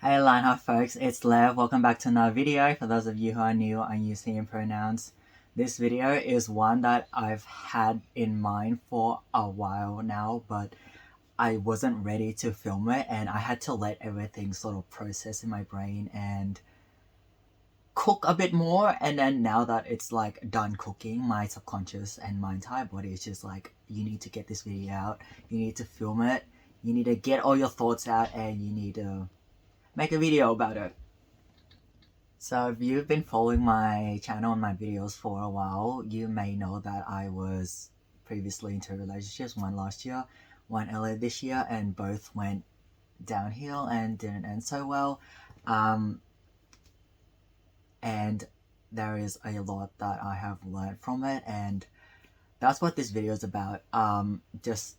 Hey Lionheart folks, it's Lev. Welcome back to another video. For those of you who are new, I'm using him pronouns. This video is one that I've had in mind for a while now, but I wasn't ready to film it and I had to let everything sort of process in my brain and cook a bit more. And then now that it's like done cooking, my subconscious and my entire body is just like, you need to get this video out, you need to film it, you need to get all your thoughts out, and you need to make a video about it. So if you've been following my channel and my videos for a while, you may know that I was previously into relationships, one last year, one earlier this year, and both went downhill and didn't end so well. And there is a lot that I have learned from it, and that's what this video is about. Just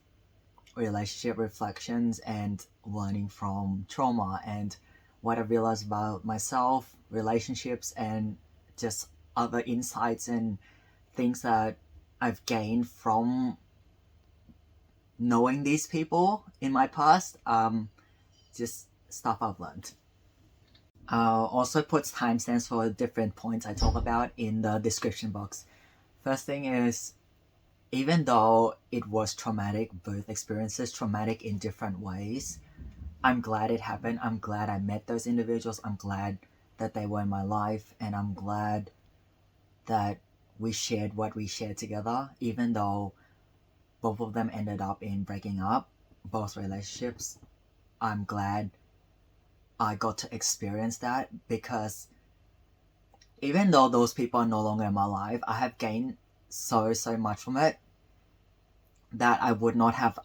relationship reflections and learning from trauma and what I realized about myself, relationships, and just other insights and things that I've gained from knowing these people in my past. Just stuff I've learned. I'll also put timestamps for different points I talk about in the description box. First thing is, even though it was traumatic, both experiences traumatic in different ways, I'm glad it happened. I'm glad I met those individuals. I'm glad that they were in my life, and I'm glad that we shared what we shared together, even though both of them ended up in breaking up, both relationships. I'm glad I got to experience that, because even though those people are no longer in my life, I have gained so much from it that I would not have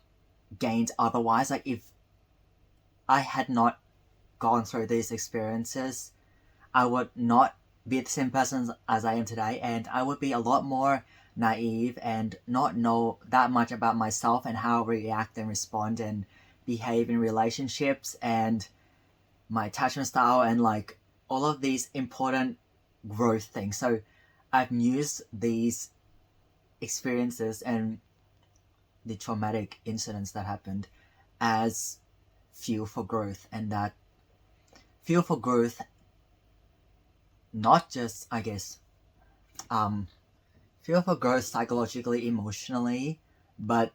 gained otherwise. Like, if I had not gone through these experiences, I would not be the same person as I am today, and I would be a lot more naive and not know that much about myself and how I react and respond and behave in relationships and my attachment style and like all of these important growth things. So I've used these experiences and the traumatic incidents that happened as fuel for growth, and that fuel for growth, not just, I guess, fuel for growth psychologically, emotionally, but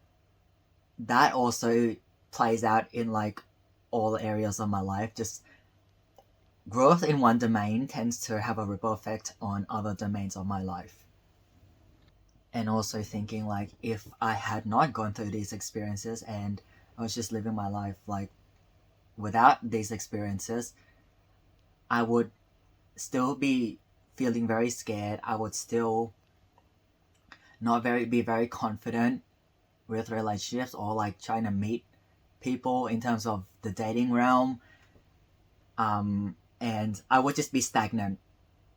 that also plays out in like all areas of my life. Just growth in one domain tends to have a ripple effect on other domains of my life. And also thinking like, if I had not gone through these experiences and I was just living my life like without these experiences, I would still be feeling very scared. I would still not be very confident with relationships or like trying to meet people in terms of the dating realm. And I would just be stagnant.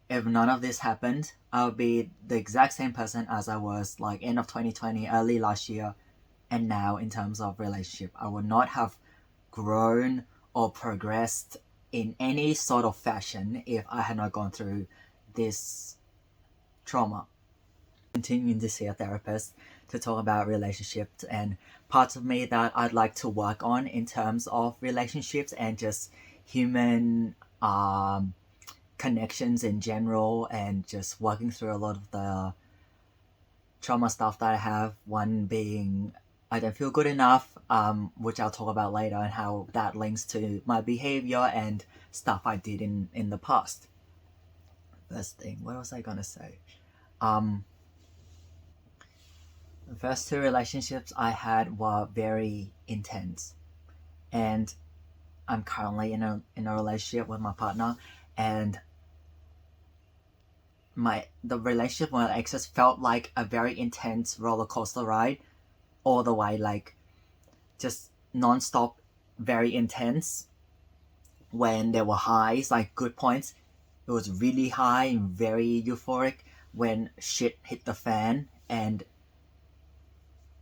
If none of this happened, I would be the exact same person as I was like end of 2020, early last year, and now in terms of relationship. I would not have grown or progressed in any sort of fashion if I had not gone through this trauma. Continuing to see a therapist to talk about relationships and parts of me that I'd like to work on in terms of relationships and just human connections in general, and just working through a lot of the trauma stuff that I have. One being, I don't feel good enough, which I'll talk about later, and how that links to my behavior and stuff I did in the past. First thing, what was I gonna say? The first two relationships I had were very intense, and I'm currently in a relationship with my partner, and the relationship with my exes felt like a very intense roller coaster ride all the way, like just non-stop, very intense. When there were highs, like good points, it was really high and very euphoric. When shit hit the fan and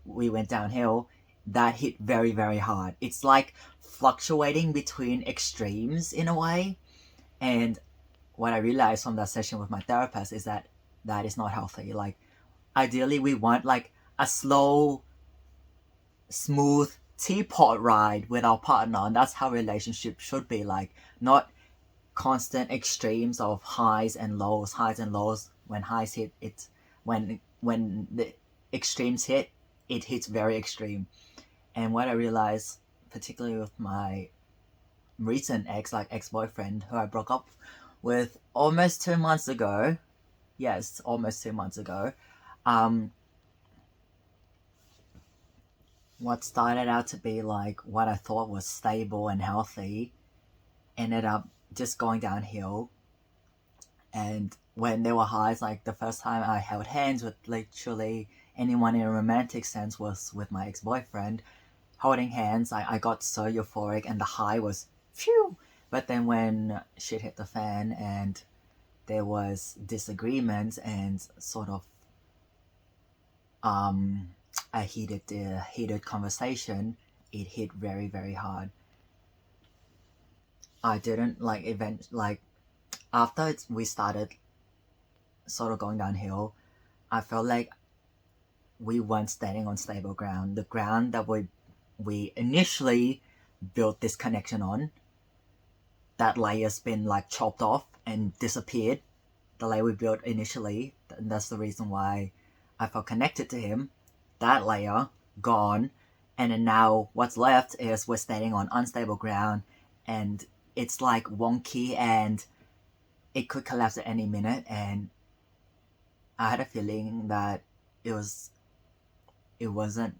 we went downhill, that hit very hard. It's like fluctuating between extremes in a way. And what I realized from that session with my therapist is that that is not healthy. Like, ideally we want like a slow, smooth teapot ride with our partner, and that's how relationship should be like. Not constant extremes of highs and lows. When highs hit, it when the extremes hit, it hits very extreme. And what I realized, particularly with my recent ex-boyfriend who I broke up with almost 2 months ago. Yes, almost 2 months ago. What started out to be like what I thought was stable and healthy ended up just going downhill. And when there were highs, like the first time I held hands with literally anyone in a romantic sense was with my ex-boyfriend. Holding hands, I got so euphoric and the high was phew. But then when shit hit the fan and there was disagreements and sort of a heated conversation, it hit very, very hard. I didn't after we started sort of going downhill, I felt like we weren't standing on stable ground. The ground that we initially built this connection on, that layer's been like chopped off and disappeared. The layer we built initially, and that's the reason why I felt connected to him. That layer gone, and then now what's left is we're standing on unstable ground, and it's like wonky and it could collapse at any minute. And I had a feeling that it wasn't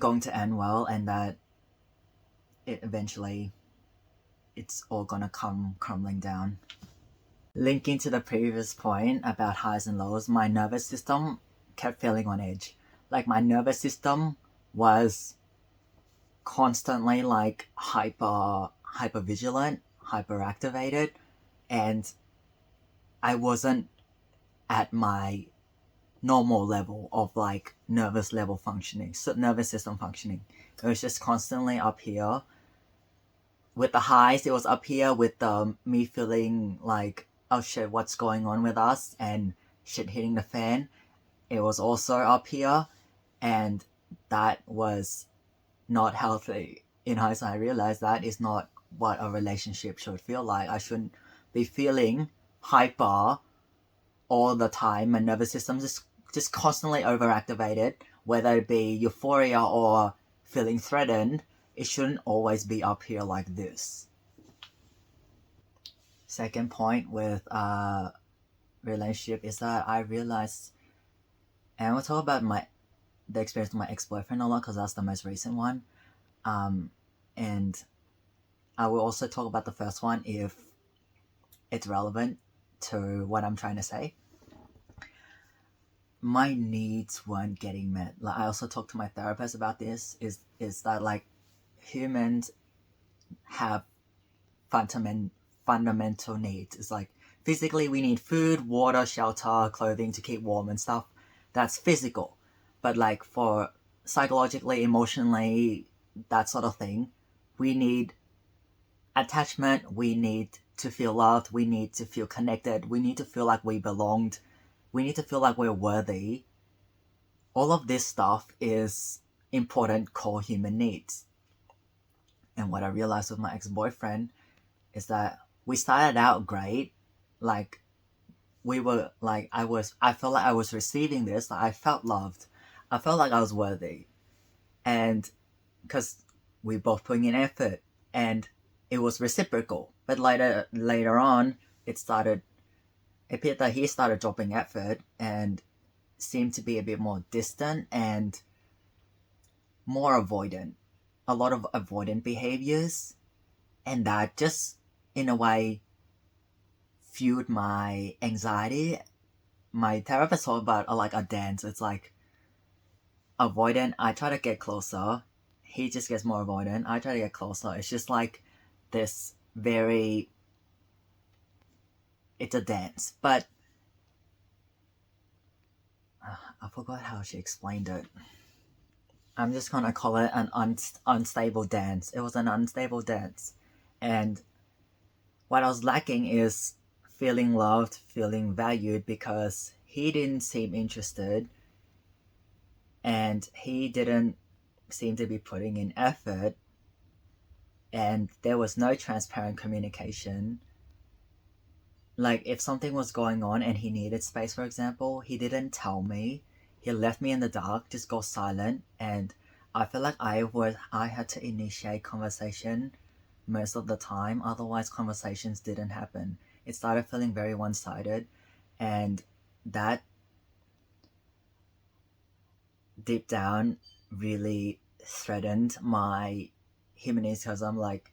going to end well, and that eventually it's all gonna come crumbling down. Linking to the previous point about highs and lows, my nervous system kept feeling on edge. Like my nervous system was constantly like hyper vigilant, hyper activated, and I wasn't at my normal level of like nervous system functioning. It was just constantly up here. With the highs, it was up here with me feeling like, oh shit, what's going on with us, and shit hitting the fan. It was also up here, and that was not healthy. In hindsight, I realized that is not what a relationship should feel like. I shouldn't be feeling hyper all the time. My nervous system just constantly overactivated, whether it be euphoria or feeling threatened. It shouldn't always be up here like this. Second point with relationship is that I realized, and we'll talk about the experience with my ex-boyfriend a lot because that's the most recent one. And I will also talk about the first one if it's relevant to what I'm trying to say. My needs weren't getting met. Like I also talked to my therapist about this. Is that like humans have fundamental needs. It's like physically we need food, water, shelter, clothing to keep warm and stuff. That's physical. But like for psychologically, emotionally, that sort of thing, we need attachment, we need to feel loved, we need to feel connected, we need to feel like we belonged, we need to feel like we're worthy. All of this stuff is important core human needs. And what I realized with my ex-boyfriend is that we started out great. Like we were like I felt like I was receiving this. Like I felt loved. I felt like I was worthy. And because we both putting in effort and it was reciprocal. But later on it appeared that he started dropping effort and seemed to be a bit more distant and more avoidant. A lot of avoidant behaviors, and that just in a way fueled my anxiety. My therapist talked about like a dance. It's like avoidant, I try to get closer, he just gets more avoidant, I try to get closer. It's just like this it's a dance. But I forgot how she explained it. I'm just gonna call it an unstable dance. It was an unstable dance. And what I was lacking is feeling loved, feeling valued, because he didn't seem interested and he didn't seemed to be putting in effort, and there was no transparent communication. Like, if something was going on and he needed space, for example, he didn't tell me. He left me in the dark, just go silent, and I feel like I had to initiate conversation most of the time, otherwise conversations didn't happen. It started feeling very one-sided, and that deep down really threatened my humanity, because I'm like,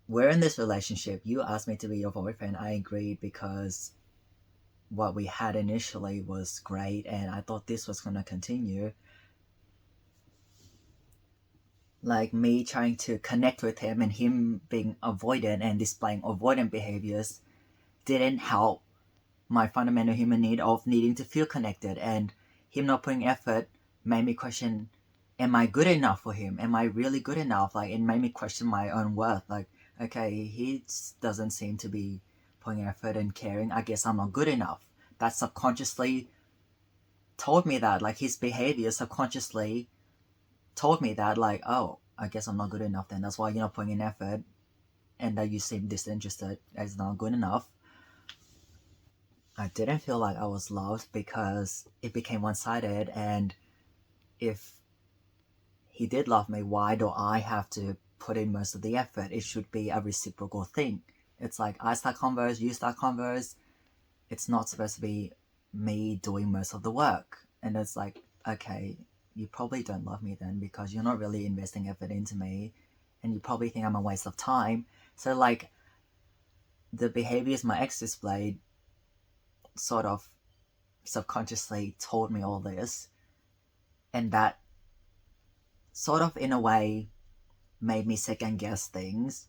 we're in this relationship. You asked me to be your boyfriend. I agreed because what we had initially was great and I thought this was going to continue. Like, me trying to connect with him and him being avoidant and displaying avoidant behaviors didn't help my fundamental human need of needing to feel connected, and him not putting effort made me question, am I good enough for him? Am I really good enough? Like, it made me question my own worth. Like, okay, he doesn't seem to be putting effort and caring. I guess I'm not good enough. That subconsciously told me that. Like, his behavior subconsciously told me that, like, oh, I guess I'm not good enough then. That's why you're not putting in effort, and that you seem disinterested. That's not good enough. I didn't feel like I was loved because it became one-sided, and if he did love me, why do I have to put in most of the effort? It should be a reciprocal thing. It's like, I start converse, you start converse. It's not supposed to be me doing most of the work. And it's like, okay, you probably don't love me then because you're not really investing effort into me, and you probably think I'm a waste of time. So, like, the behaviors my ex displayed sort of subconsciously told me all this, and that sort of, in a way, made me second guess things.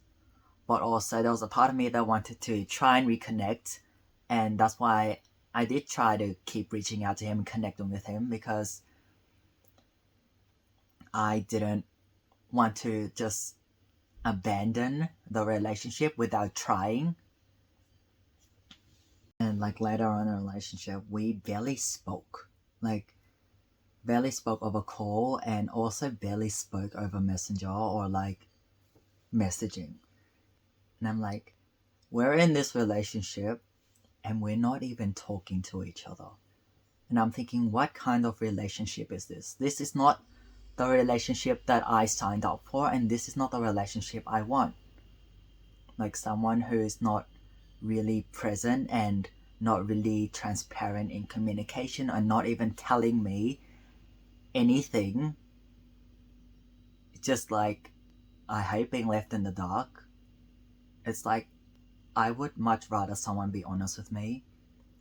But also, there was a part of me that wanted to try and reconnect, and that's why I did try to keep reaching out to him and connecting with him, because I didn't want to just abandon the relationship without trying. And like, later on in the relationship, we barely spoke. Like, barely spoke over call, and also barely spoke over messenger or like messaging. And I'm like, we're in this relationship and we're not even talking to each other. And I'm thinking, what kind of relationship is this? This is not the relationship that I signed up for, and this is not the relationship I want. Like, someone who is not really present and not really transparent in communication, and not even telling me anything. Just like, I hate being left in the dark. It's like, I would much rather someone be honest with me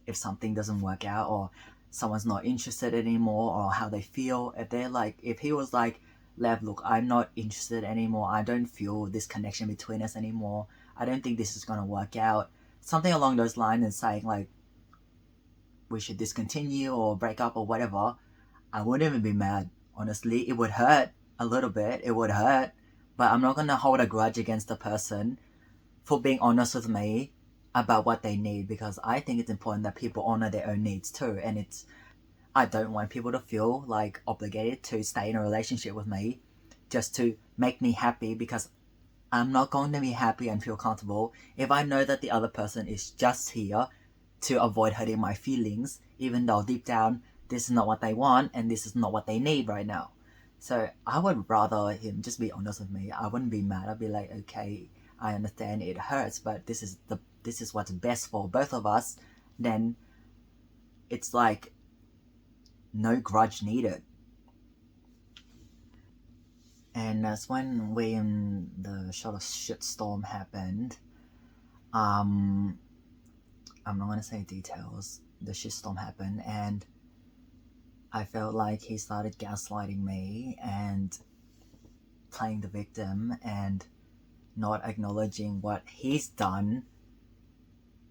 if something doesn't work out, or someone's not interested anymore, or how they feel. If they're like, if he was like, Lev, look, I'm not interested anymore, I don't feel this connection between us anymore, I don't think this is gonna work out, something along those lines, and saying like, we should discontinue or break up or whatever, I wouldn't even be mad. Honestly, it would hurt a little bit, it would hurt, but I'm not gonna hold a grudge against the person for being honest with me about what they need, because I think it's important that people honor their own needs too. And I don't want people to feel like obligated to stay in a relationship with me just to make me happy, because I'm not going to be happy and feel comfortable if I know that the other person is just here to avoid hurting my feelings, even though deep down this is not what they want and this is not what they need right now. So I would rather him just be honest with me. I wouldn't be mad. I'd be like, okay, I understand it hurts, but this is what's best for both of us. Then it's like, no grudge needed. And that's when the sort of shitstorm happened. I'm not gonna say details. The shitstorm happened, and I felt like he started gaslighting me and playing the victim and not acknowledging what he's done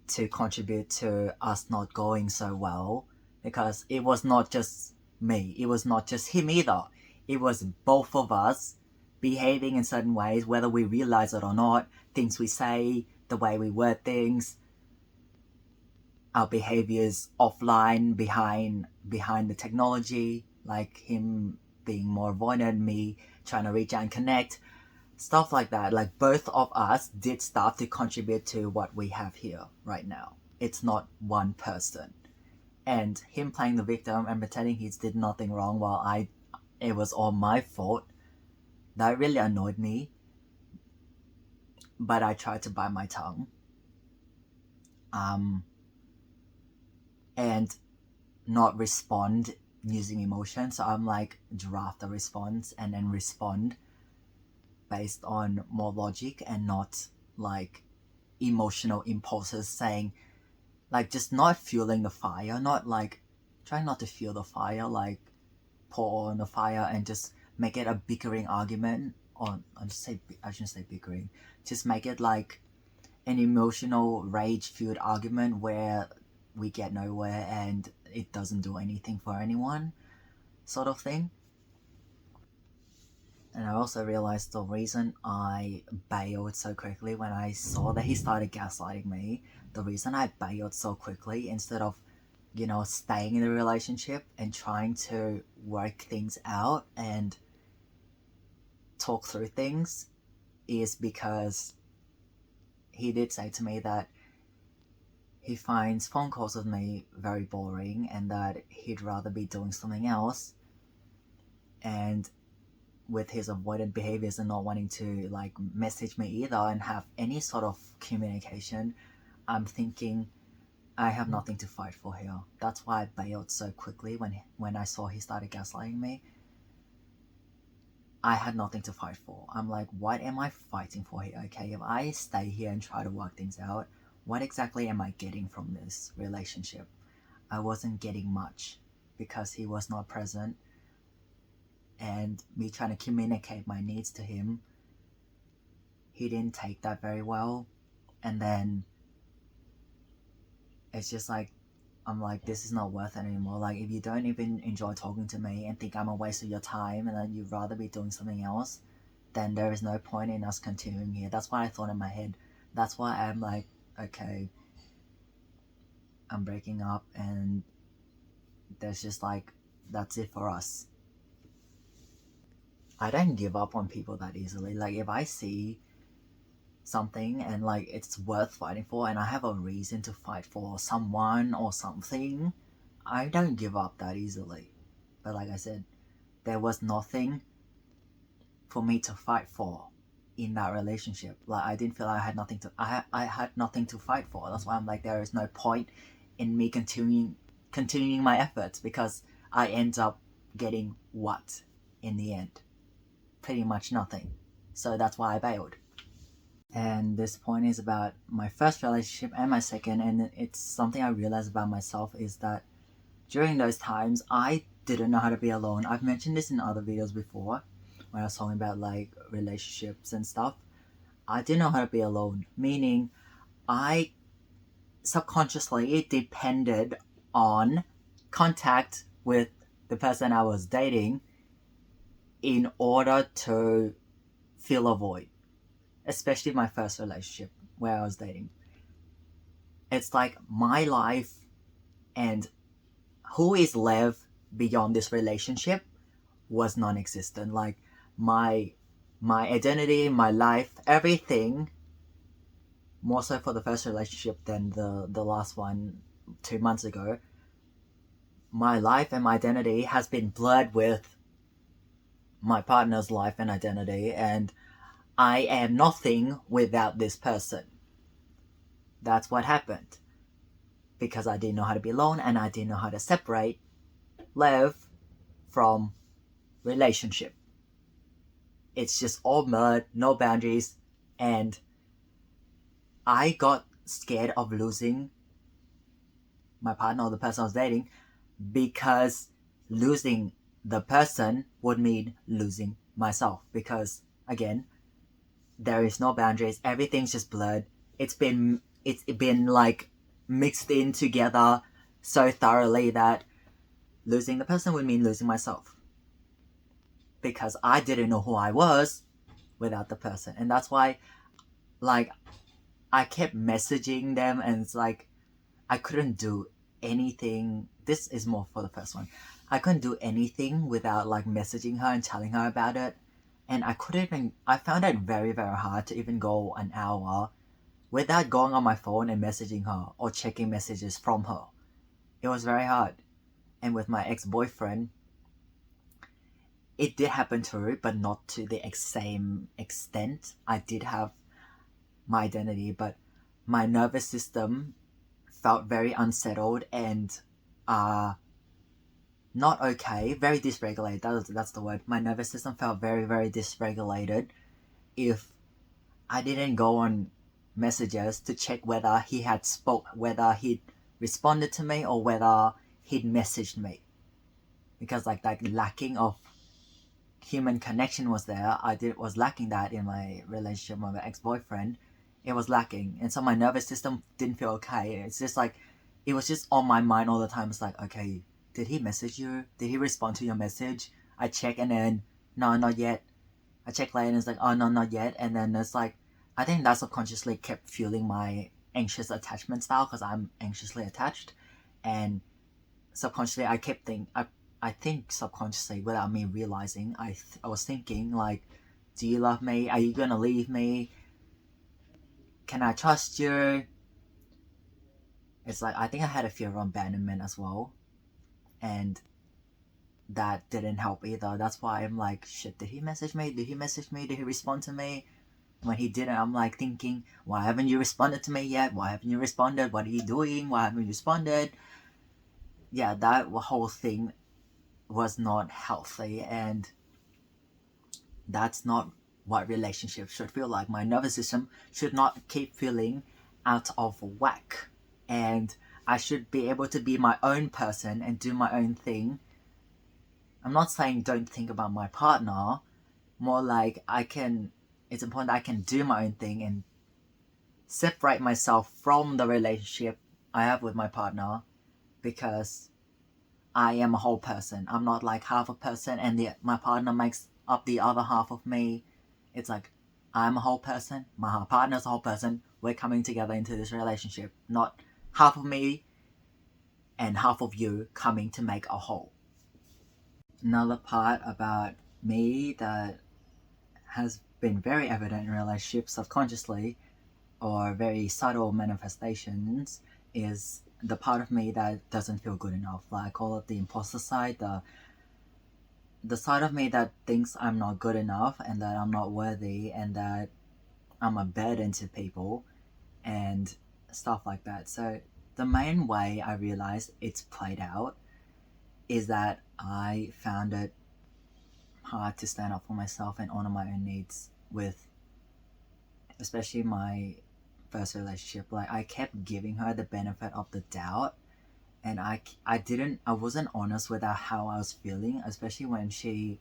to contribute to us not going so well, because it was not just me, it was not just him either. It was both of us behaving in certain ways, whether we realize it or not. Things we say, the way we word things, our behaviors offline behind the technology, like him being more avoidant, me trying to reach out and connect, stuff like that. Like both of us did stuff to contribute to what we have here right now. It's not one person. And him playing the victim and pretending he did nothing wrong while it was all my fault, that really annoyed me. But I tried to bite my tongue. And not respond using emotion. So I'm like, draft a response and then respond based on more logic and not like emotional impulses, saying like just not fueling the fire, not like trying not to fuel the fire, like pour on the fire and just make it a bickering argument. Or I shouldn't say bickering, just make it like an emotional rage fueled argument where we get nowhere and it doesn't do anything for anyone, sort of thing. And I also realized the reason I bailed so quickly when I saw that he started gaslighting me, the reason I bailed so quickly instead of, staying in the relationship and trying to work things out and talk through things, is because he did say to me that he finds phone calls with me very boring and that he'd rather be doing something else. And with his avoidant behaviors and not wanting to like message me either and have any sort of communication, I'm thinking I have nothing to fight for here. That's why I bailed so quickly when I saw he started gaslighting me. I had nothing to fight for. I'm like, what am I fighting for here? Okay, if I stay here and try to work things out, what exactly am I getting from this relationship? I wasn't getting much because he was not present, and me trying to communicate my needs to him, he didn't take that very well. And then it's just like, I'm like, this is not worth it anymore. Like, if you don't even enjoy talking to me and think I'm a waste of your time and then you'd rather be doing something else, then there is no point in us continuing here. That's what I thought in my head. That's why I'm like, okay, I'm breaking up, and there's just like, that's it for us. I don't give up on people that easily. Like, if I see something and like it's worth fighting for and I have a reason to fight for someone or something, I don't give up that easily. But like I said, there was nothing for me to fight for in that relationship. Like, I didn't feel I had nothing to I had nothing to fight for. That's why I'm like, there is no point in me continuing my efforts, because I end up getting what in the end? Pretty much nothing. So that's why I bailed. And this point is about my first relationship and my second, and it's something I realized about myself is that during those times I didn't know how to be alone. I've mentioned this in other videos before when I was talking about like relationships and stuff. I didn't know how to be alone, meaning I subconsciously depended on contact with the person I was dating in order to fill a void, especially my first relationship where I was dating. It's like my life and who is left beyond this relationship was non-existent. Like my identity, my life, everything, more so for the first relationship than the last one 2 months ago, my life and my identity has been blurred with my partner's life and identity, and I am nothing without this person. That's what happened. Because I didn't know how to be alone and I didn't know how to separate love from relationship. It's just all mud, no boundaries, and I got scared of losing my partner or the person I was dating, because losing the person would mean losing myself. Because again, there is no boundaries, everything's just blurred. It's been like mixed in together so thoroughly that losing the person would mean losing myself, because I didn't know who I was without the person. And that's why like I kept messaging them, and it's like I couldn't do anything. This is more for the first one. I couldn't do anything without like messaging her and telling her about it. And I found it very, very hard to even go an hour without going on my phone and messaging her or checking messages from her. It was very hard. And with my ex-boyfriend, it did happen too, but not to the same extent. I did have my identity, but my nervous system felt very unsettled and not okay, very dysregulated. That's the word. My nervous system felt very, very dysregulated if I didn't go on messages to check whether whether he'd responded to me or whether he'd messaged me. Because like that lacking of human connection was there. Was lacking that in my relationship with my ex-boyfriend. It was lacking, and so my nervous system didn't feel okay. It's just like it was just on my mind all the time. It's like, okay, did he message you? Did he respond to your message? I check and then no, not yet. I check later and it's like, oh no, not yet. And then it's like, I think that subconsciously kept fueling my anxious attachment style because I'm anxiously attached, and subconsciously I think subconsciously without me realizing, I was thinking like, do you love me? Are you gonna leave me? Can I trust you? It's like I think I had a fear of abandonment as well, and that didn't help either. That's why I'm like, shit, did he message me? Did he message me? Did he respond to me? When he didn't, I'm like thinking, why haven't you responded to me yet? Why haven't you responded? What are you doing? Why haven't you responded? Yeah, that whole thing was not healthy, and that's not what relationships should feel like. My nervous system should not keep feeling out of whack, and I should be able to be my own person and do my own thing. I'm not saying don't think about my partner, more like it's important that I can do my own thing and separate myself from the relationship I have with my partner, because I am a whole person. I'm not like half a person and my partner makes up the other half of me. It's like I'm a whole person, my partner's a whole person. We're coming together into this relationship, not half of me and half of you coming to make a whole. Another part about me that has been very evident in relationships subconsciously or very subtle manifestations is the part of me that doesn't feel good enough. Like I call it the imposter side, the side of me that thinks I'm not good enough and that I'm not worthy and that I'm a burden to people and stuff like that. So the main way I realized it's played out is that I found it hard to stand up for myself and honor my own needs with especially my first relationship. Like I kept giving her the benefit of the doubt, and I wasn't honest with her how I was feeling, especially when she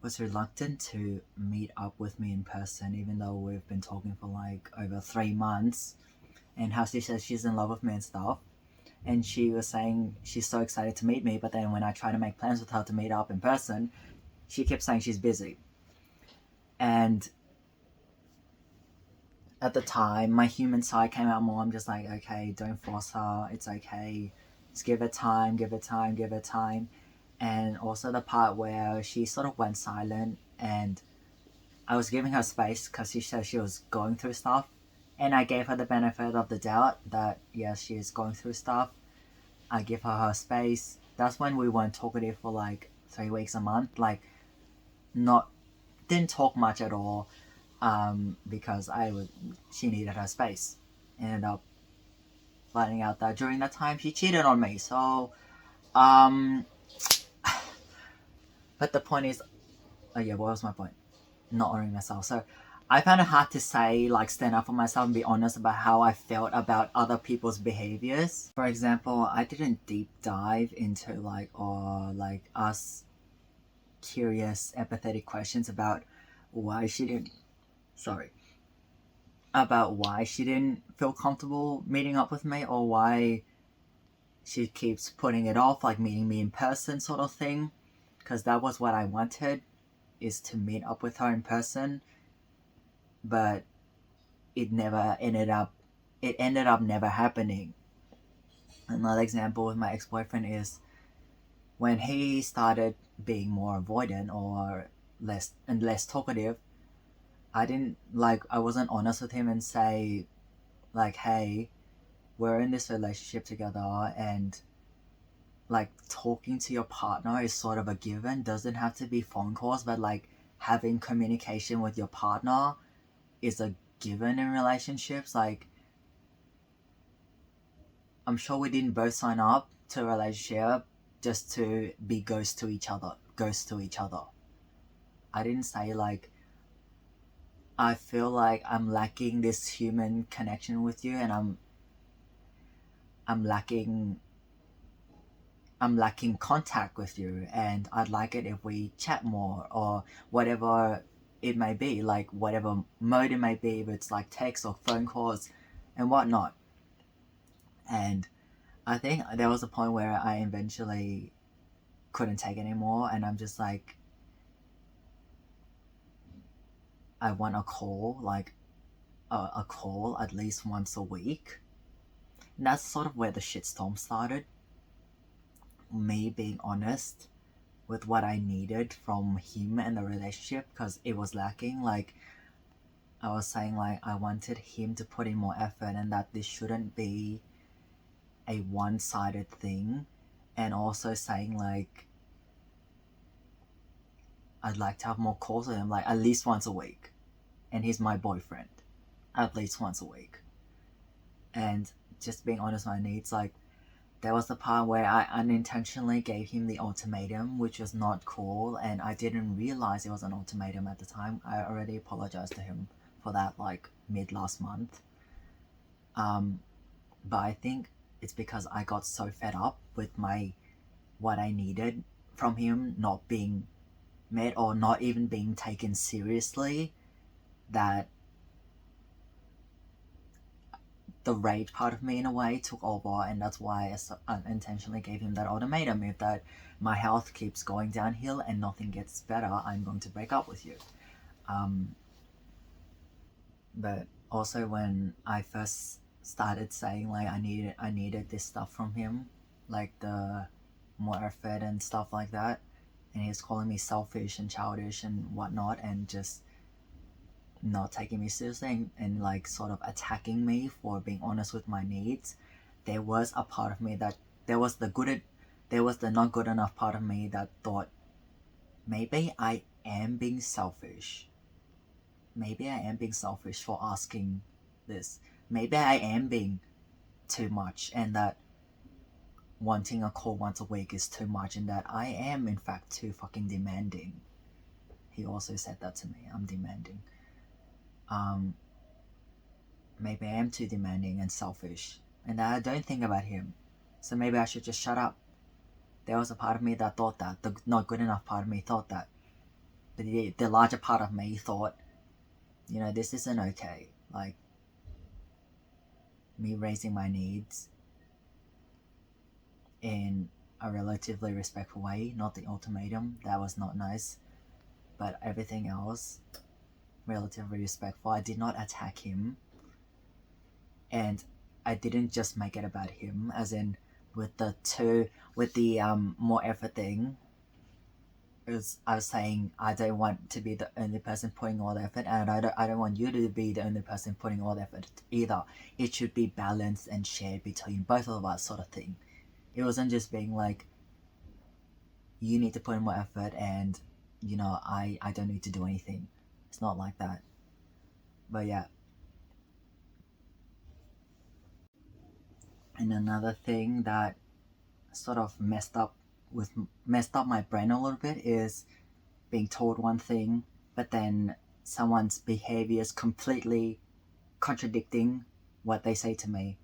was reluctant to meet up with me in person, even though we've been talking for like over 3 months, and how she says she's in love with me and stuff. And she was saying she's so excited to meet me, but then when I try to make plans with her to meet up in person, she kept saying she's busy. And at the time, my human side came out more. I'm just like, okay, don't force her. It's okay. Just give it time, give it time, give it time. And also the part where she sort of went silent and I was giving her space because she said she was going through stuff. And I gave her the benefit of the doubt that, yes, she is going through stuff. I give her space. That's when we weren't talkative for like 3 weeks a month. Like, didn't talk much at all. Because she needed her space. Ended up finding out that during that time she cheated on me. So, but the point is, oh yeah, what was my point? Not honoring myself. So, I found it hard to say, like, stand up for myself and be honest about how I felt about other people's behaviors. For example, I didn't deep dive into us curious, empathetic questions about why she didn't feel comfortable meeting up with me, or why she keeps putting it off, like meeting me in person sort of thing, because that was what I wanted, is to meet up with her in person, but it ended up never happening. Another example with my ex-boyfriend is when he started being more avoidant or less talkative, I wasn't honest with him and say like, hey, we're in this relationship together, and like talking to your partner is sort of a given. Doesn't have to be phone calls, but like having communication with your partner is a given in relationships. Like, I'm sure we didn't both sign up to a relationship just to be ghosts to each other. I didn't say like, I feel like I'm lacking this human connection with you, and I'm lacking I'm lacking contact with you, and I'd like it if we chat more, or whatever it may be, like whatever mode it may be, if it's like text or phone calls and whatnot. And I think there was a point where I eventually couldn't take it anymore, and I'm just like, I want a call, like a call at least once a week. And that's sort of where the shitstorm started. Me being honest with what I needed from him and the relationship, because it was lacking. Like, I was saying, like, I wanted him to put in more effort, and that this shouldn't be a one-sided thing. And also saying, like, I'd like to have more calls with him, like at least once a week, and he's my boyfriend, at least once a week. And just being honest with my needs, like, there was the part where I unintentionally gave him the ultimatum, which was not cool, and I didn't realize it was an ultimatum at the time. I already apologized to him for that, like, mid last month. But I think it's because I got so fed up with what I needed from him not being met, or not even being taken seriously, that the rage part of me in a way took over, and that's why I unintentionally gave him that ultimatum. If that my health keeps going downhill and nothing gets better, I'm going to break up with you. But also when I first started saying like I needed this stuff from him, like the more effort and stuff like that, and he was calling me selfish and childish and whatnot, and just not taking me seriously, and like sort of attacking me for being honest with my needs, there was a part of me that there was the not good enough part of me that thought, maybe I am being selfish. Maybe I am being selfish for asking this. Maybe I am being too much, and that wanting a call once a week is too much, and that I am in fact too fucking demanding. He also said that to me. I'm demanding. Maybe I am too demanding and selfish, and that I don't think about him. So maybe I should just shut up. There was a part of me that thought that. The not good enough part of me thought that. But the larger part of me thought, this isn't okay. Like, me raising my needs in a relatively respectful way, not the ultimatum. That was not nice. But everything else, relatively respectful. I did not attack him. And I didn't just make it about him, as in with the more effort thing. I was saying I don't want to be the only person putting all the effort, and I don't want you to be the only person putting all the effort either. It should be balanced and shared between both of us, sort of thing. It wasn't just being like, you need to put in more effort, and I don't need to do anything. It's not like that. But yeah. And another thing that sort of messed up my brain a little bit is being told one thing, but then someone's behaviors completely contradicting what they say to me,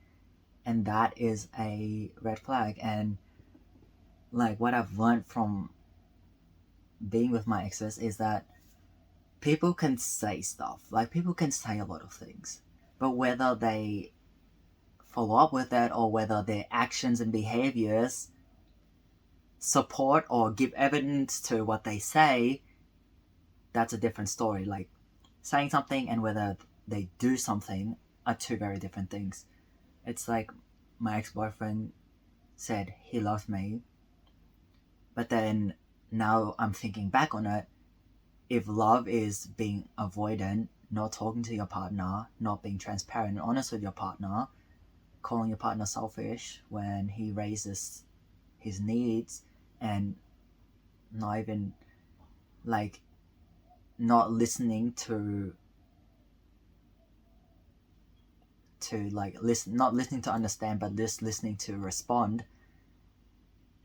and that is a red flag. And like, what I've learned from being with my exes is that people can say stuff, like people can say a lot of things, but whether they follow up with that, or whether their actions and behaviors support or give evidence to what they say, that's a different story. Like, saying something and whether they do something are two very different things. It's like my ex-boyfriend said he loved me, But then now I'm thinking back on it, if love is being avoidant, not talking to your partner, not being transparent and honest with your partner, calling your partner selfish when he raises his needs, and not even like not listening to like listen, not listening to understand, but just listening to respond,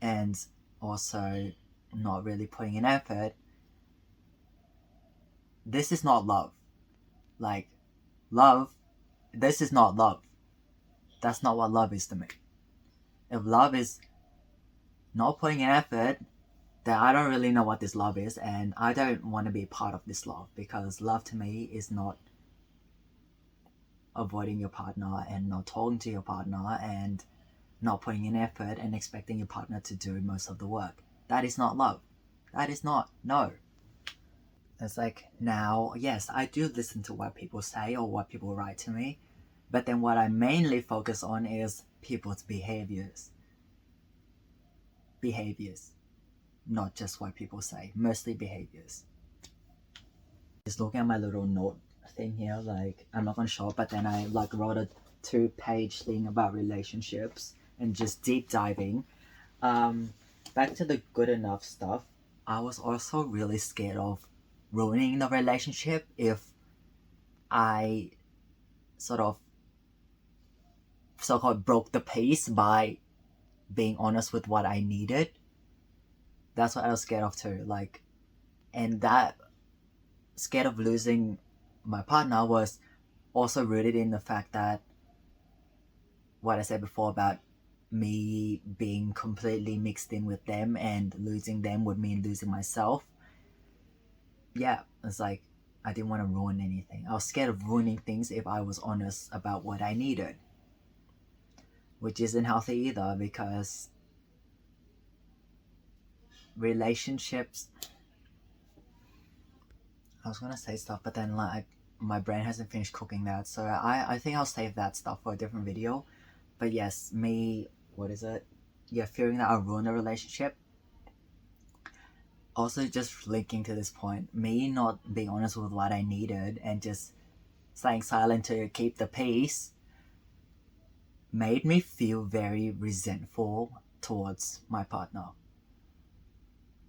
and also not really putting in effort, this is not love. Like, love, this is not love. That's not what love is to me. If love is not putting in effort, then I don't really know what this love is, and I don't want to be part of this love, because love to me is not avoiding your partner and not talking to your partner and not putting in effort and expecting your partner to do most of the work. That is not love. That is not. No. It's like, now, yes, I do listen to what people say or what people write to me, but then what I mainly focus on is people's behaviors. Behaviors. Not just what people say. Mostly behaviors. Just looking at my little note thing here, like, I'm not gonna show it, but then I like wrote a 2-page thing about relationships and just deep diving. Back to the good enough stuff, I was also really scared of ruining the relationship if I sort of so-called broke the peace by being honest with what I needed. That's what I was scared of too. Like, and that scared of losing my partner was also rooted in the fact that what I said before about me being completely mixed in with them, and losing them would mean losing myself. Yeah, it's like I didn't want to ruin anything. I was scared of ruining things if I was honest about what I needed, which isn't healthy either, because relationships, I was gonna say stuff, but then like my brain hasn't finished cooking that, so I think I'll save that stuff for a different video. But yes, me, what is it? Yeah, fearing that I'll ruin a relationship. Also, just linking to this point, me not being honest with what I needed and just staying silent to keep the peace made me feel very resentful towards my partner.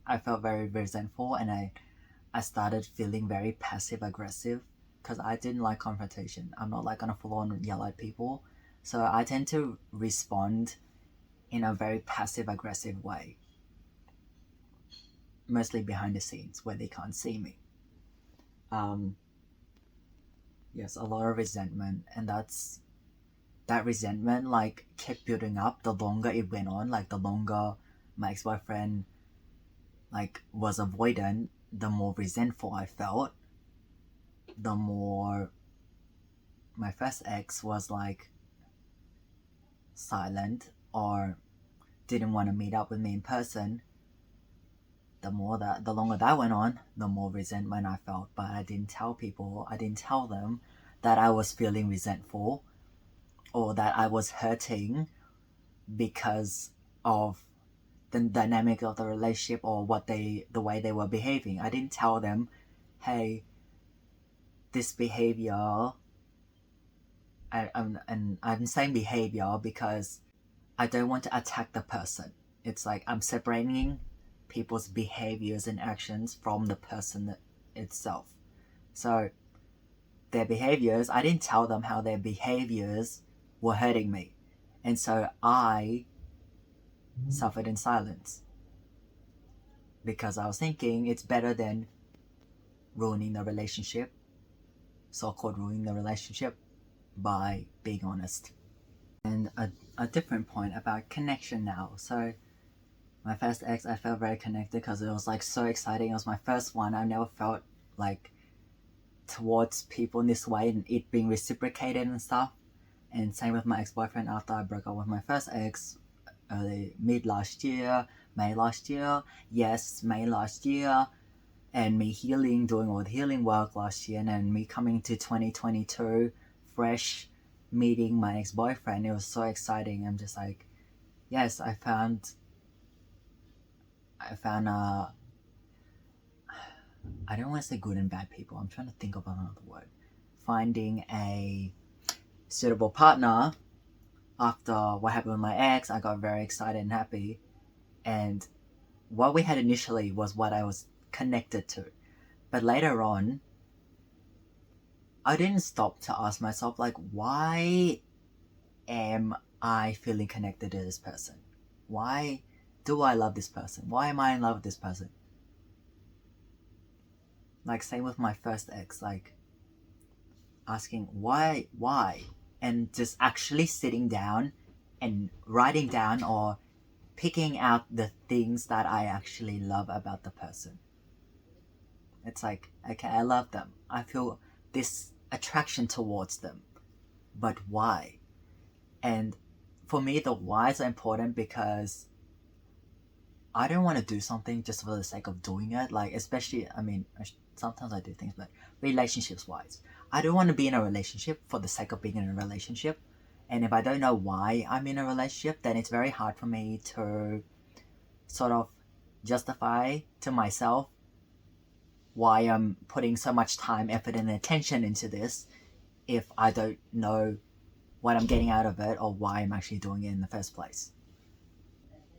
I felt very resentful, and I started feeling very passive aggressive, because I didn't like confrontation. I'm not like gonna full on yell at people, so I tend to respond in a very passive aggressive way, mostly behind the scenes where they can't see me. Yes, a lot of resentment, and that resentment like kept building up the longer it went on. Like, the longer my ex-boyfriend like was avoidant, the more resentful I felt. The more my first ex was like silent or didn't want to meet up with me in person, the longer that went on, the more resentment I felt. But I didn't tell them that I was feeling resentful or that I was hurting because of the dynamic of the relationship or the way they were behaving. I didn't tell them, hey, this behavior, I'm saying behavior because I don't want to attack the person. It's like I'm separating people's behaviors and actions from the person itself. So their behaviors, I didn't tell them how their behaviors were hurting me. And so I suffered in silence, because I was thinking it's better than ruining the relationship, so-called ruining the relationship, by being honest. And a different point about connection now. So my first ex, I felt very connected because it was like so exciting. It was my first one. I never felt like towards people in this way, and it being reciprocated and stuff. And same with my ex-boyfriend after I broke up with my first ex, May last year. Yes, May last year. And me doing all the healing work last year, and then me coming to 2022, fresh, meeting my ex-boyfriend. It was so exciting. I'm just like, yes, I found I found I don't want to say good and bad people. I'm trying to think of another word. Finding a suitable partner after what happened with my ex, I got very excited and happy. And what we had initially was what I was connected to. But later on, I didn't stop to ask myself, like, why am I feeling connected to this person? Why do I love this person? Why am I in love with this person? Like, same with my first ex, like, asking why, and just actually sitting down and writing down or picking out the things that I actually love about the person. It's like, okay, I love them. I feel this attraction towards them. But why? And for me, the whys are important because I don't want to do something just for the sake of doing it. Like, especially, I mean, sometimes I do things, but relationships wise, I don't want to be in a relationship for the sake of being in a relationship. And if I don't know why I'm in a relationship, then it's very hard for me to sort of justify to myself why I'm putting so much time, effort, and attention into this if I don't know what I'm getting out of it or why I'm actually doing it in the first place.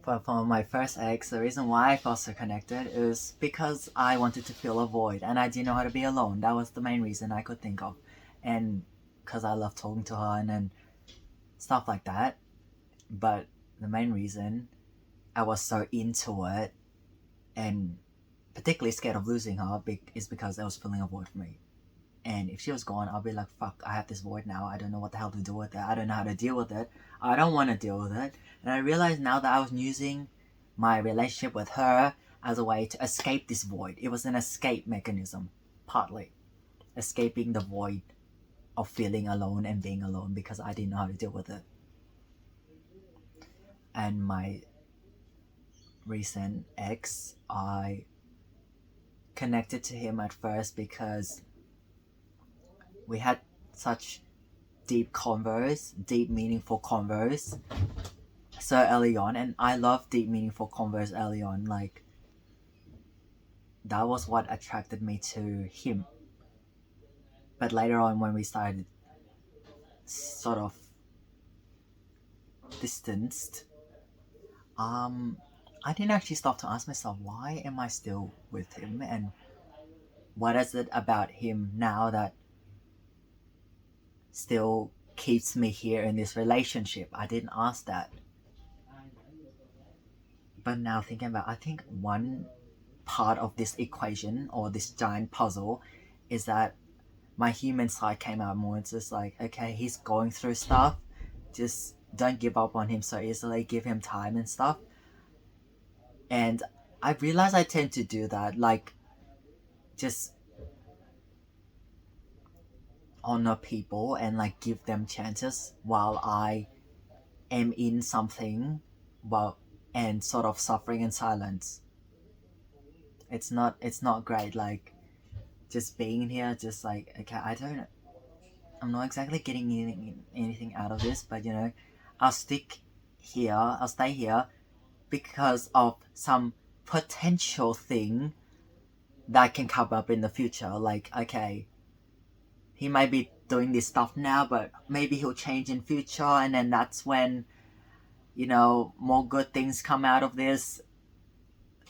But for my first ex, the reason why I felt so connected is because I wanted to fill a void and I didn't know how to be alone. That was the main reason I could think of. And because I love talking to her and stuff like that. But the main reason I was so into it and particularly scared of losing her is because I was filling a void for me. And if she was gone, I'll be like, fuck, I have this void now. I don't know what the hell to do with it. I don't know how to deal with it. I don't want to deal with it. And I realized now that I was using my relationship with her as a way to escape this void. It was an escape mechanism, partly. Escaping the void of feeling alone and being alone because I didn't know how to deal with it. And my recent ex, I connected to him at first because we had such deep converse, deep meaningful converse so early on, and I love deep meaningful converse early on. Like, that was what attracted me to him. But later on, when we started sort of distanced, I didn't actually stop to ask myself, why am I still with him, and what is it about him now that still keeps me here in this relationship? I didn't ask that. But now thinking about, I think one part of this equation or this giant puzzle is that my human side came out more. It's just like, okay, he's going through stuff, just don't give up on him so easily, give him time and stuff. And I realize I tend to do that, like, just honor people and like give them chances while I am in something, well, and sort of suffering in silence. It's not great, like, just being here, just like, okay, I'm not exactly getting anything out of this, but I'll stay here because of some potential thing that can come up in the future. Like, okay, he might be doing this stuff now, but maybe he'll change in future, and then that's when, more good things come out of this.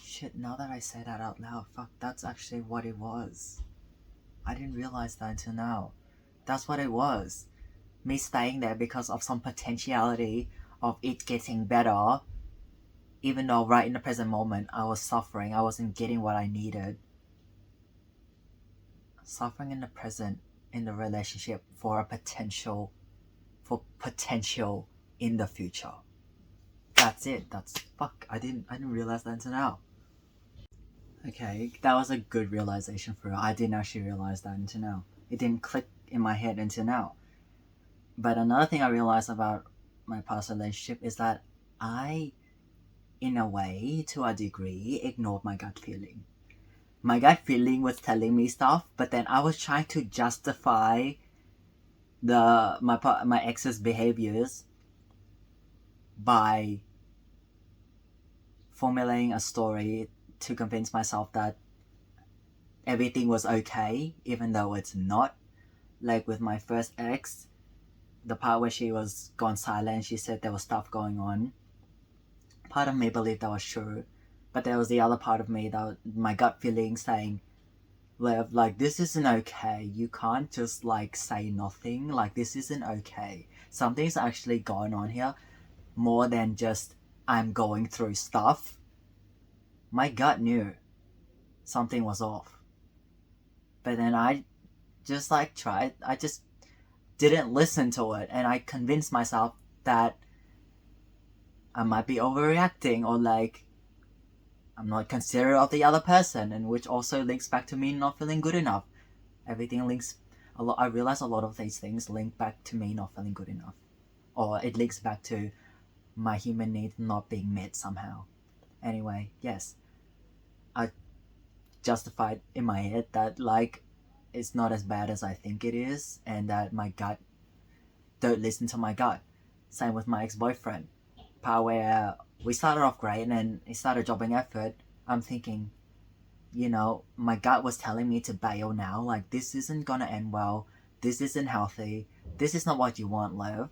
Shit, now that I say that out loud, fuck, that's actually what it was. I didn't realize that until now. That's what it was. Me staying there because of some potentiality of it getting better, even though right in the present moment I was suffering, I wasn't getting what I needed. Suffering in the present, in the relationship for potential in the future. That's it. Fuck. I didn't realize that until now. Okay, that was a good realization for her. I didn't actually realize that until now. It didn't click in my head until now. But another thing I realized about my past relationship is that I, in a way, to a degree, ignored my gut feeling. My gut feeling was telling me stuff, but then I was trying to justify my ex's behaviors by formulating a story to convince myself that everything was okay, even though it's not. Like with my first ex, the part where she was gone silent, she said there was stuff going on. Part of me believed that was true, but there was the other part of me, that my gut feeling saying, Lev, like, this isn't okay. You can't just like say nothing. Like, this isn't okay. Something's actually going on here, more than just I'm going through stuff. My gut knew something was off, but then I just like tried. I just didn't listen to it, and I convinced myself that I might be overreacting, or like I'm not considerate of the other person, and which also links back to me not feeling good enough. Everything links a lot. I realize a lot of these things link back to me not feeling good enough, or it links back to my human needs not being met somehow. Anyway, yes, I justified in my head that like it's not as bad as I think it is, and that my gut, don't listen to my gut. Same with my ex-boyfriend, part where we started off great and then he started dropping effort. I'm thinking, you know, my gut was telling me to bail now. Like, this isn't gonna end well. This isn't healthy. This is not what you want, Lev.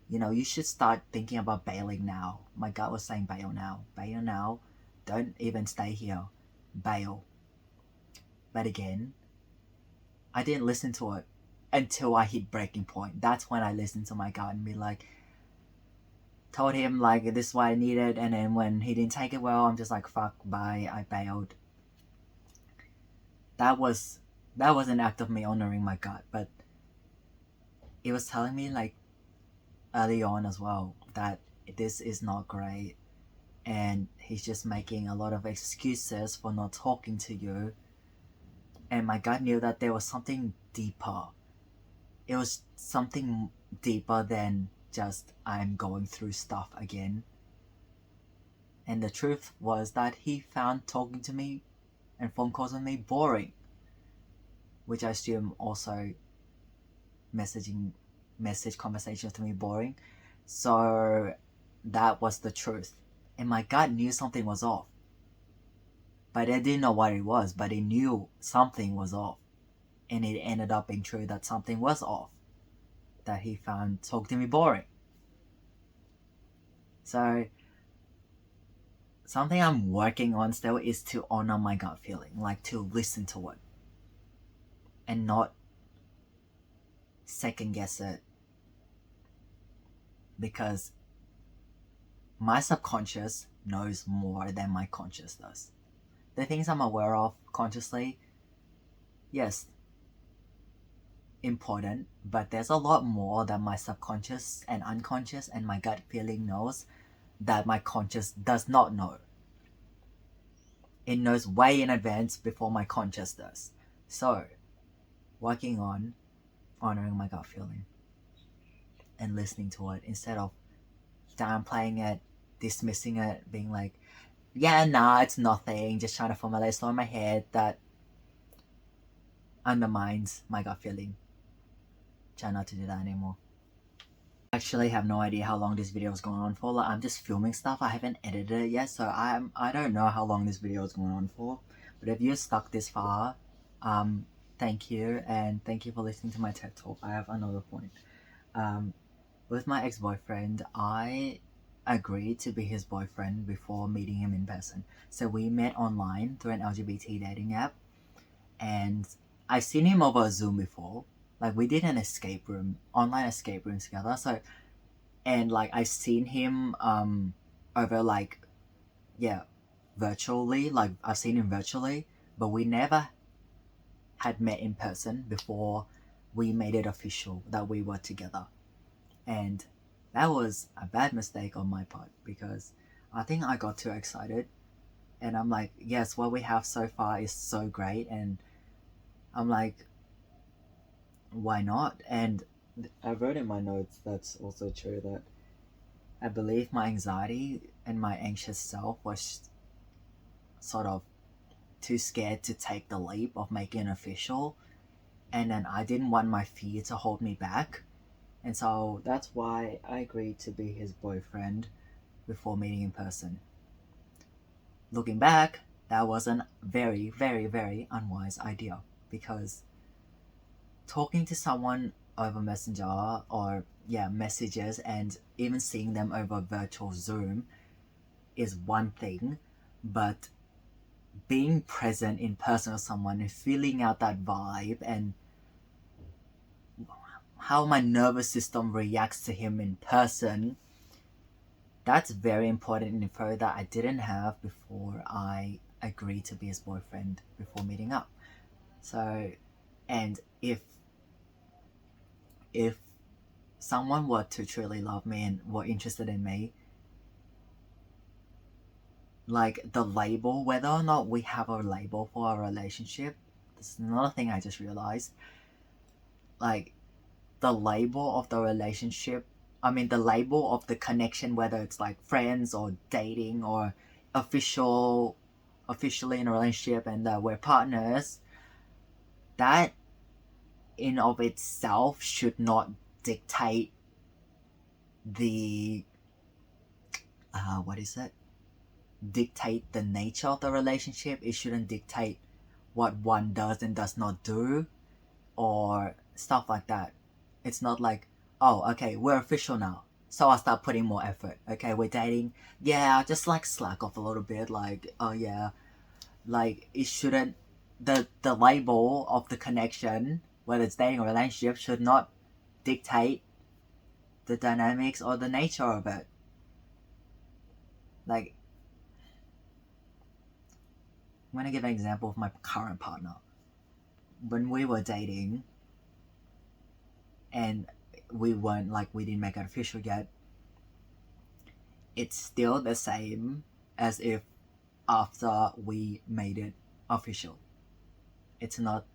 You know, you should start thinking about bailing now. My gut was saying bail now. Bail now. Don't even stay here. Bail. But again, I didn't listen to it until I hit breaking point. That's when I listened to my gut and be like, told him like this is what I needed, and then when he didn't take it well, I'm just like, fuck, bye, I bailed. That was an act of me honoring my gut, but it was telling me like early on as well that this is not great, and he's just making a lot of excuses for not talking to you. And my gut knew that there was something deeper. It was something deeper than just I'm going through stuff again. And the truth was that he found talking to me and phone calls with me boring, which I assume also message conversations to me boring. So that was the truth, and my gut knew something was off, but I didn't know what it was, but it knew something was off, and it ended up being true that something was off, that he found talking to me boring. So something I'm working on still is to honor my gut feeling, like to listen to it and not second guess it, because my subconscious knows more than my conscious does. The things I'm aware of consciously, yes, important, but there's a lot more that my subconscious and unconscious and my gut feeling knows that my conscious does not know. It knows way in advance before my conscious does. So, working on honoring my gut feeling and listening to it instead of downplaying it, dismissing it, being like, yeah, nah, it's nothing, just trying to formulate stuff in my head that undermines my gut feeling. Try not to do that anymore. I actually have no idea how long this video is going on for. Like, I'm just filming stuff. I haven't edited it yet, so I don't know how long this video is going on for. But if you're stuck this far, thank you, and thank you for listening to my TED Talk. I have another point. With my ex-boyfriend, I agreed to be his boyfriend before meeting him in person. So we met online through an LGBT dating app, and I've seen him over Zoom before. Like, we did an online escape room together. So, and like I've seen him over like, yeah, virtually. Like, I've seen him virtually, but we never had met in person before we made it official that we were together. And that was a bad mistake on my part, because I think I got too excited, and I'm like, yes, what we have so far is so great, and I'm like, why not? And I wrote in my notes that's also true, that I believe my anxiety and my anxious self was sort of too scared to take the leap of making it official, and then I didn't want my fear to hold me back. And so that's why I agreed to be his boyfriend before meeting in person. looking back, that was a very, very, very unwise idea, because talking to someone over messenger or messages and even seeing them over virtual Zoom is one thing, but being present in person with someone and feeling out that vibe and how my nervous system reacts to him in person, that's very important info that I didn't have before I agreed to be his boyfriend before meeting up. So, and if someone were to truly love me and were interested in me, like the label, whether or not we have a label for our relationship, this is another thing I just realized. Like, the label of the relationship, the label of the connection, whether it's like friends or dating or officially in a relationship and we're partners, that in of itself should not dictate the what is it? Dictate the nature of the relationship. It shouldn't dictate what one does and does not do or stuff like that. It's not like, oh, okay, we're official now, so I'll start putting more effort. Okay, we're dating. Yeah, I'll just like slack off a little bit. Like, oh yeah, like it shouldn't. The label of the connection, whether it's dating or relationship, should not dictate the dynamics or the nature of it. Like, I'm gonna give an example of my current partner. When we were dating, and we didn't make it official yet, it's still the same as if after we made it official. It's not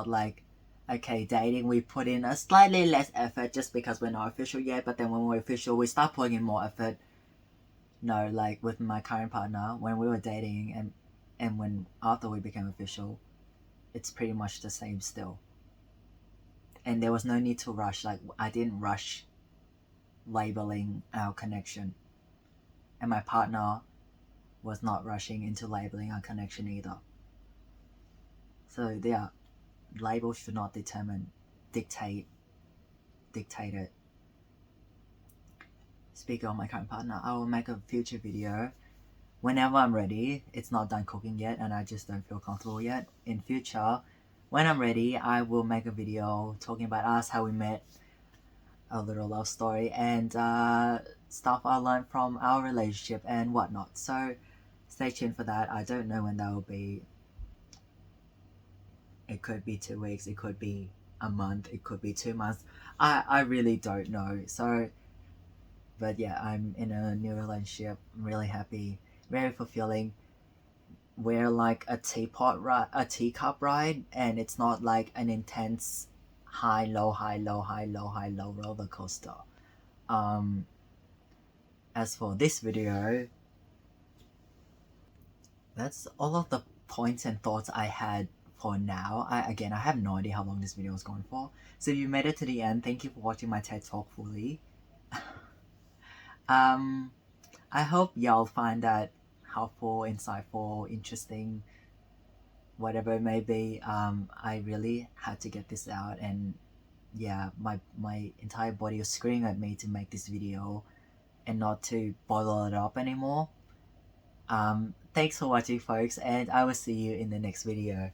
like, okay, dating, we put in a slightly less effort just because we're not official yet, but then when we're official we start putting in more effort. No, like with my current partner, when we were dating and when after we became official, it's pretty much the same still. And there was no need to rush. Like, I didn't rush labeling our connection, and my partner was not rushing into labeling our connection either. So yeah, labels should not dictate it. Speaking of my current partner, I will make a future video whenever I'm ready. It's not done cooking yet and I just don't feel comfortable yet. In future, when I'm ready, I will make a video talking about us, how we met, a little love story, and stuff I learned from our relationship and whatnot. So stay tuned for that. I don't know when that will be. It could be 2 weeks, it could be a month, it could be 2 months. I really don't know. So, but yeah, I'm in a new relationship. I'm really happy, very fulfilling. We're like a teacup ride, and it's not like an intense high low high low high low high low roller coaster. As for this video, that's all of the points and thoughts I had for now. I have no idea how long this video is going for. So if you made it to the end, thank you for watching my TED Talk fully. I hope y'all find that helpful, insightful, interesting, whatever it may be. I really had to get this out, and yeah, my entire body was screaming at me to make this video and not to bottle it up anymore. Thanks for watching, folks, and I will see you in the next video.